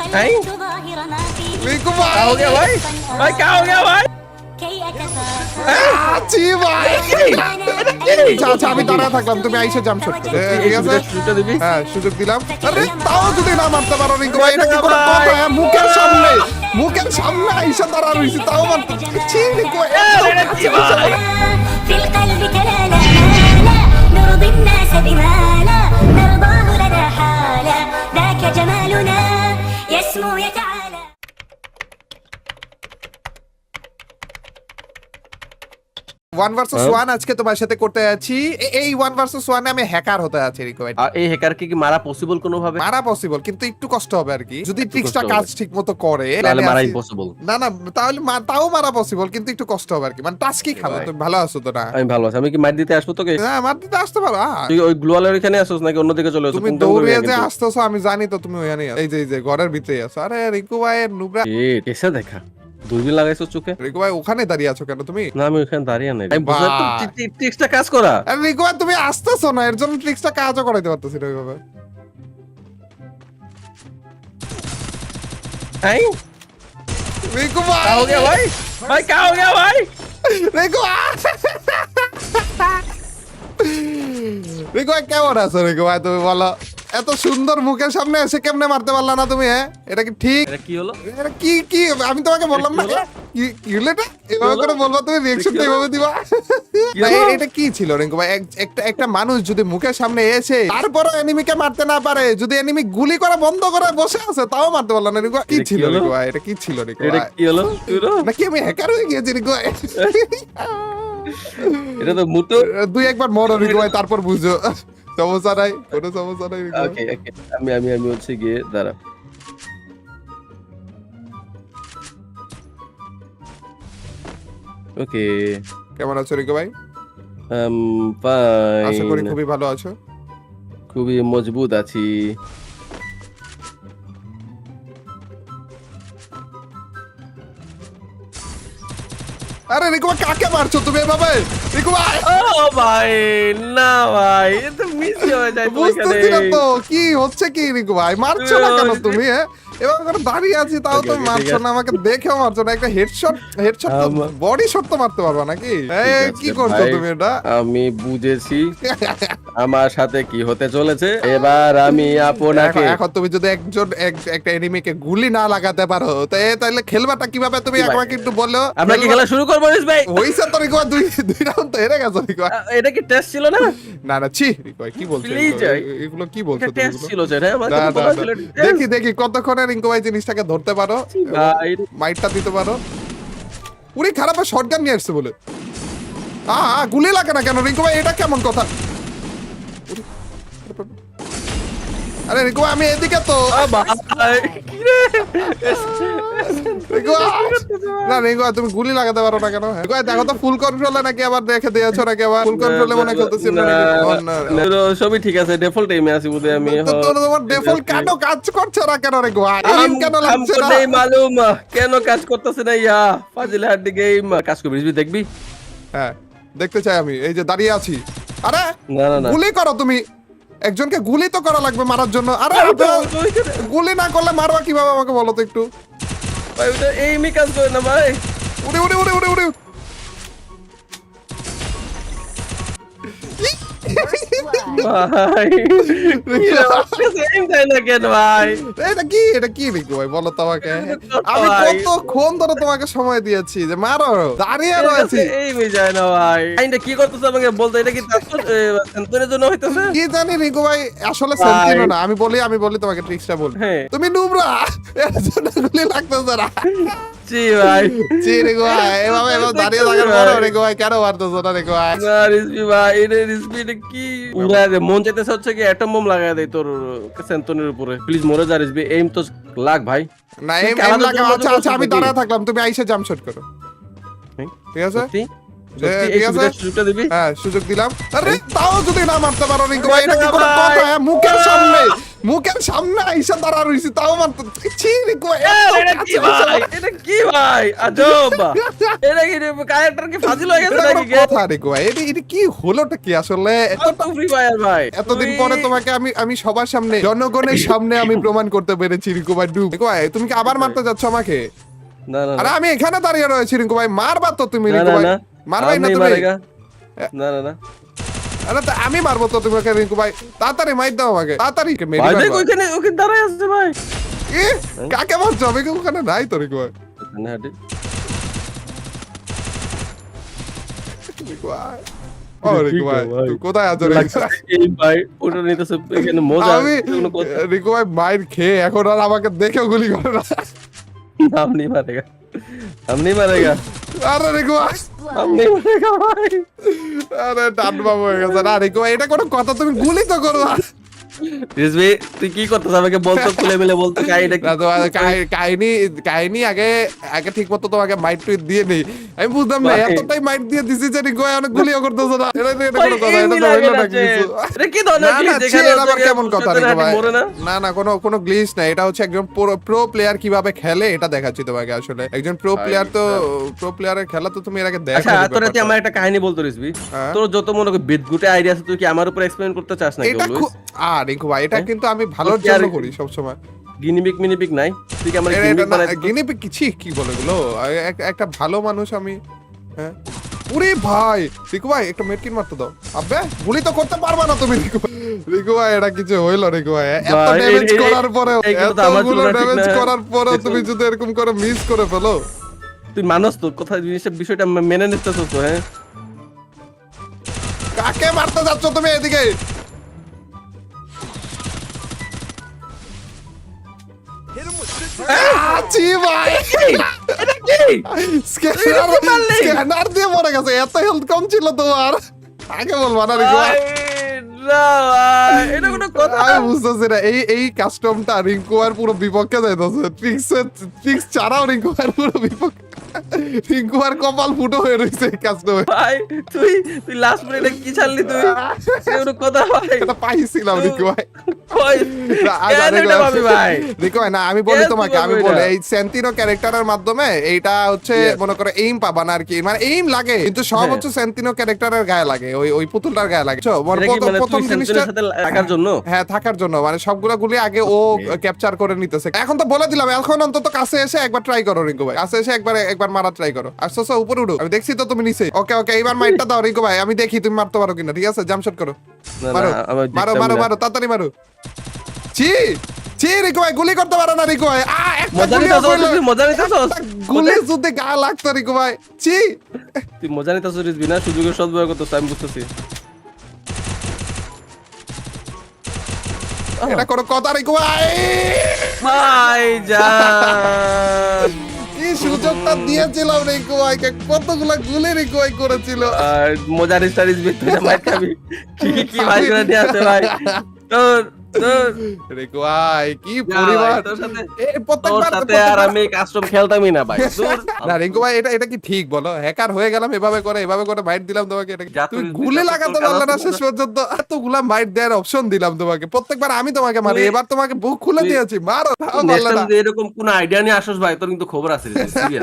रिंकू भाई क्या हो गया भाई क्या हो गया भाई জি ভাই আচ্ছা আমি দাঁড়া থাকলাম তুমি আইসা জাম্প শট করো ঠিক আছে সুযোগটা দিবি হ্যাঁ সুযোগ দিলাম আরে তাও যদি না মারতে পারো রিঙ্কু ভাই এটা কি করে কথা মুখের সামনে আইসা দাঁড়া রইছি তাও মারতে ছি রিঙ্কু ভাই في القلب كلالا نرضي الناس بما لا نرضاه لنا حالا ذاك جمالنا يسمو يتعالى ওয়ান ভার্সেস ওয়ান আজকে তোমার সাথে করতে যাচ্ছি এই ওয়ান ভার্সেস ওয়ান আমি হ্যাকার হতে যাচ্ছি রিকোয়েস্ট আর এই হ্যাকারকে কি মারা পসিবল কোনো ভাবে? মারা পসিবল কিন্তু একটু কষ্ট হবে আর কি যদি ট্রিক্সটা কাজ ঠিকমতো করে তাহলে মারা ইম্পসিবল। না তাহলে তাও মারা পসিবল কিন্তু একটু কষ্ট হবে আর কি মানে টাস্কই খাবে তুমি ভালো আছো তো না? আমি ভালো আছি। আমি কি মার দিতে আসবো তোকে? হ্যাঁ মার দিতে আসতে পারো। তুই ওই গ্লোয়ালের এখানে আসোস নাকি অন্যদিকে চলে আসো? তুমি দৌড়ে যে আসতেছো আমি জানি তো তুমি ওখানে এই যে ঘরের ভিতরে আছো। আরে রিকু ভাই নুবরা এসে দেখা দূরবীন লাগাইছো চোখে? রিকু ভাই ওখানে দাঁড়িয়ে আছো কেন তুমি? না আমি ওখানে দাঁড়িয়ে নাই। আমি বুঝলাম তো ট্রিক্সটা কাজ করা। আরে রিকু ভাই তুমি আসতেছো না এর জন্য ট্রিক্সটা কাজও করাইতে পারতেছি না ওইভাবে। এই রিকু ভাই क्या हो गया भाई भाई क्या हो गया भाई রিকু রিকু ভাই কেমন আছো রিকু ভাই তুমি বলো? এত সুন্দর মুখের সামনে এসে কেমনে মারতে পারলা না তুমি? হ্যাঁ এটা কি ঠিক? এটা কি হলো? এটা কি আমি তোমাকে বললাম না কি হলো এটা এভাবে করে বলবা তুমি রিঅ্যাকশন এইভাবে দিবা ভাই এটা কি ছিল রিঙ্কু ভাই একটা মানুষ যদি মুখের সামনে এসে তারপরও এনিমিকে মারতে না পারে যদি এনিমি গুলি করা বন্ধ করে বসে আছে তাও মারতে পারলা না রিঙ্কু কি ছিল রিঙ্কু ভাই এটা কি ছিল রিঙ্কু এটা ভাই কি হলো নাকি আমি হ্যাকার হয়ে গিয়েছি রিঙ্কু ভাই এটা তো মুতো দুই একবার মরো রিঙ্কু ভাই তারপর বুঝো সমস্যা নাই কোনো সমস্যা নাই ওকে আমি হচ্ছে গিয়ে দাঁড়া ওকে কেমন আছো রিঙ্কু ভাই? আশা করি ফাইন খুবই ভালো আছো। খুবই মজবুত আছি। আরে রিকু ভাই কাকে মারছো তুমি এভাবে? রিকু ভাই ও ভাই না ভাই এটা মিস হয়ে যায় তো বুঝতেছি না তো কি হচ্ছে কি রিকু ভাই মারছো না কেন তুমি? এবার করে দাঁড়িয়ে আছি তাও তো মারছো না আমাকে দেখেও মারছো না একটা হেডশট বডি শট তো মারতে পারবা নাকি? এই কি করছো তুমি এটা? আমি বুঝেছি আমার সাথে কি হতে চলেছে এবার আমি আপনাকে এখন তুমি যদি একটা এনিমিকে গুলি না লাগাতে পারো তাহলে খেলবাটা কিভাবে তুমি আমাকে একটু বলো। আমরা কি খেলা শুরু করবো রিস ভাই? হইছে তো রিকু ভাই দুই রাউন্ড তো হেরে গেছো রিকু ভাই। এটা কি টেস্ট ছিল না? না ছি রিকু ভাই কি বলছো এগুলো কি বলছো তুমি? টেস্ট ছিল যে হ্যাঁ আমাকে বলা ছিল দেখি কতক্ষণে রিঙ্কু ভাই জিনিসটাকে ধরতে পারো মাইটটা দিতে পারো। উনি খারাপ শটগান নিয়ে আসছে বলে গুলি লাগে না কেন রিঙ্কু ভাই এটা কেমন কথা? আরে রিঙ্কু ভাই আমি এদিকে তো না রিঙ্কু ভাই তুমি গুলি লাগাতে পারো না কেন? রিঙ্কু ভাই দেখো তো ফুল কন্ট্রোলে নাকি আবার দেখে দিয়েছো নাকি আবার ফুল কন্ট্রোলে মনে খেলতেছি না সবই ঠিক আছে ডিফল্ট টাইমে আছি বুঝে আমি তোমার ডিফল্ট কেন কাজ করছে না কেন রিঙ্কু ভাই? এম কেন লাগছে না? নেই মালুম কেন কাজ করতেছে না ইয়া ফাজিল হাড্ডি গেম কাজ করবি দেখবি? হ্যাঁ দেখতে চাই আমি এই যে দাঁড়িয়ে আছি। আরে না গুলি করো তুমি একজনকে গুলি তো করা লাগবে মারার জন্য। আরে গুলি না করলে মারবা কিভাবে আমাকে বলো তো একটু? ভাই ওটা এইমি কাজ করে না ভাই। উড়ে উড়ে উড়ে উড়ে উড়ে ভাই সেম তাই না কেন ভাই? এটা কি রিকু ভাই বলো তো আমাকে? আমি কতক্ষণ ধরে তোমাকে সময় দিয়েছি যে মারো দাঁড়িয়ে রয়েছি এইমি যায় না ভাই। এটা কি করতেছ আমাকে বলতে এটা কি সেন্টনের জন্য হইতাছে? কি জানি রিকু ভাই আসলে সেন্টিনো না আমি বলি তোমাকে ট্রিক্সটা বলি তুমি নুবরা এর জন্য গুলি লাগতেছে না জি ভাই জি রিকু ভাই এভাবে দাঁড়িয়ে থাকার পরে রিকু ভাই কেন মারতেছো না রিকু ভাই? না রিসপি ভাই রিসপি কি উড়া দে মন চাইতেছে হচ্ছে কি অ্যাটম বোম লাগায় দেই তোর সেন্টনের উপরে প্লিজ মরে যা রিসপি এইম তো লাগ ভাই না এইম লাগা আচ্ছা আমি দাঁড়ায় থাকলাম তুমি আইসা জাম্প শট করো ঠিক আছে এই সুযোগটা দিবি? হ্যাঁ সুযোগ দিলাম। আরে তাও যদি না মারতে পারো রিঙ্কু ভাই এটা কি করে কথা? মুখের সামনে মুখের সামনে আইসা দাঁড়া রইছি তাও মারতে ছি রিকো এটা কি ভাই এটা কি ভাই আজব এটা কি ক্যারেক্টার কি ফাজিল হয়ে গেছে নাকি কথা রিকো এটা কি হলোটা কি আসলে ফ্রি ফায়ার ভাই এতদিন পরে তোমাকে আমি সবার সামনে জনগণের সামনে আমি প্রমাণ করতে পেরেছি রিকো ভাই রিকো ভাই তুমি কি আবার মারতে যাচ্ছ আমাকে না না আরে আমি এখানে দাঁড়িয়ে রয়েছি রিকো ভাই মারবা তো তুমি না রিকো ভাই না মারবাই না नहीं তুমি मारेगा না না না আরে তা আমি মারবো তো তোমাকে রিকো ভাই তাড়াতাড়ি মাইর দাও আমাকে তাড়াতাড়ি মেরি ভাই দেখ মারবা ওখানে ওখানে দাঁড়ায় আছে ভাই কি কাকে মারছো আমি কি ওখানে নাই তো রিকো ভাই এখানে হাঁটি রিকো ভাই ও রিকো ভাই তুই কোথায় আছো রিকো এই ভাই ওটা নিতে সব এখানে মজা আমি কোনো কথা রিকো ভাই মাইর খেয়ে এখন আর আমাকে দেখেও গুলি করে না हम नहीं मारेगा हम नहीं मारेगा আরে রিকো ভাই हम नहीं मारेगा भाई আরে ডান বাবু হয়ে গেছে না রিকো ভাই এটা কোনো কথা তুমি গুলি তো করো না রিজভি তুই কি করতেছ আমাকে বলতো খুলে মিলে বলতো কাহিনী না তো কাহিনী আগে ঠিক মতো তোমাকে মাইট টুইট দিয়ে নেই আমি বুঝলাম না ভাই। এতটাই মাইট দিয়ে দিছি যে রিকো ভাই অনেক গুলিও করতেছ না এটা কোনো কথা এটা তো লাগে হইলো না না কিছু এটা কি ধরনের না, glitch? না, যেখানে ছি, এটা আবার হচ্ছে কেমন কথা সত্যি রিকো হাঁটি ভাই? মরে না? না কোনো গ্লিচ না এটা হচ্ছে একজন প্রো প্লেয়ার কিভাবে খেলে এটা দেখাচ্ছি তোমাকে আসলে একজন প্রো ভাই, প্লেয়ার তো প্রো প্লেয়ারের খেলা তো তুমি এর আগে আচ্ছা দেখো তোর তুই আমার একটা কাহিনী বলতো রিজভি হ্যাঁ। তোর যত মনে করি বিদগুটে আইডিয়া আছে তুই কি আমার উপর এক্সপ্লেইন করতে চাস নাকি এটা অলওয়েজ রিকো ভাই এটা কিন্তু আমি ভালোর ওর কি আর- জন্য করি সব সময় গিনিপিক মিনিপিক নাই তুই কি আমার এটা গিনিপিক না বানাই গিনিপি কি বলে গুলো একটা ভালো মানুষ আমি হ্যাঁ ওরে ভাই রিকো ভাই একটা মেডকিট মারতে দাও আবে গুলি তো করতে পারবা না তুমি রিকো ভাই এটা কিছু হইলো রিকো ভাই এত ভাই, ড্যামেজ এই- করার পরে এইগুলো তো আমার এতগুলো জন্য ঠিক ড্যামেজ না। করার পরে দেখো। তুমি যদি এরকম করে মিস করে ফেলো তুই মানুষ তো কোথায় বিষয়টা মেনে নিতেছ তো হ্যাঁ কাকে মারতে যাচ্ছ তুমি এদিকে আছি ভাই স্ক্যানার দিয়ে মরে গেছে এত হেলথ কম ছিল তোমার আগে বলবা না রিকো ভাই না ভাই, এটা কোনো কথা আমি বুঝতেছি না এই কাস্টমটা রিঙ্কুয়ার পুরো বিপক্ষে যাইতেছে ট্রিক্স ছাড়াও রিঙ্কুয়ার পুরো বিপক্ষে রিঙ্কুয়ার কপাল ফুটো হয়ে রয়েছে এই কাস্টমে ভাই তুই লাস্ট মিনিটে কি ছাড়লি তুই এটা কোনো কথা ভাই এটা পাইছিলাম রিঙ্কু ভাই কই কেন এটা ভাবি ভাই রিঙ্কু ভাই না আমি বলি কেন তোমাকে তুই আমি ভাবি বলি এটা? এই সেন্টিনো ক্যারেক্টারের মাধ্যমে এইটা হচ্ছে Yes. মনে করো এইম পাবা না আর কি মানে এইম লাগে কিন্তু সব হ্যাঁ। হচ্ছে সেন্টিনো ক্যারেক্টারের গায়ে লাগে ওই পুতুলটার গায়ে লাগে বুঝছো? মানে এটা কি মানে প্রথম তুই জিনিসটা সেন্টুরির সাথে থাকার জন্য হ্যাঁ থাকার জন্য মানে সবগুলা গুলি আগে ও ক্যাপচার করে নিতেছে এখন তো বলে দিলাম এখন অন্তত কাছে এসে একবার ট্রাই করো রিঙ্কু ভাই কাছে এসে একবার মারা ট্রাই করো আসছো উপরে উঠো আমি দেখছি তো তুমি নিচে ওকে এইবার মাইটটা দাও রিঙ্কু ভাই আমি দেখি তুমি মারতে পারো কিনা ঠিক আছে জাম্পশট করো না, মারো না, আমি মারো দেখতাম মারো না। মারো তাড়াতাড়ি মারো ছি ছি রিঙ্কু ভাই গুলি করতে পারো না রিঙ্কু ভাই একটা মজা গুলিও নিতেছ করলে- তুই মজা নিতেছ একটা গুলি যদি গা লাগতো রিঙ্কু ভাই ছি তুই মজা নিতেছ রিজবি না সুযোগের সদ্ব্যবহার করতেছ আমি বুঝতেছি এটা কোনো কথা রিঙ্কু ভাই ভাই জান কি সুযোগটা দিয়েছিলাম রিঙ্কু ভাইকে কতগুলা গুলি রিঙ্কু ভাই করেছিল আর মজার স্টারিজ তুই মাইর খাবি কি ভাই করে নিয়ে আসে ভাই তোর তোর রিঙ্কু ভাই কি যা পরিবার ভাই, তোর সাথে এই তোর প্রত্যেকবার সাথে আর আমি কাস্টম খেলতামই না ভাই দূর। না রিঙ্কু ভাই এটা কি ঠিক বলো হ্যাকার হয়ে গেলাম এভাবে করে মাইট দিলাম তোমাকে এটা কি- যা তুমি তুই- গুলি যা লাগাতে তোর পারলে না কাজ শেষ পর্যন্ত এতগুলা মাইট দেওয়ার অপশন দিলাম তোমাকে প্রত্যেকবার আমি তোমাকে মারি তুই- এবার তোমাকে বুক খুলে তুই- দিয়েছি মারো তাও Next পারলে time না যদি এরকম কোন আইডিয়া নিয়ে আসোস ভাই তোর কিন্তু খবর আছে সিরিয়াস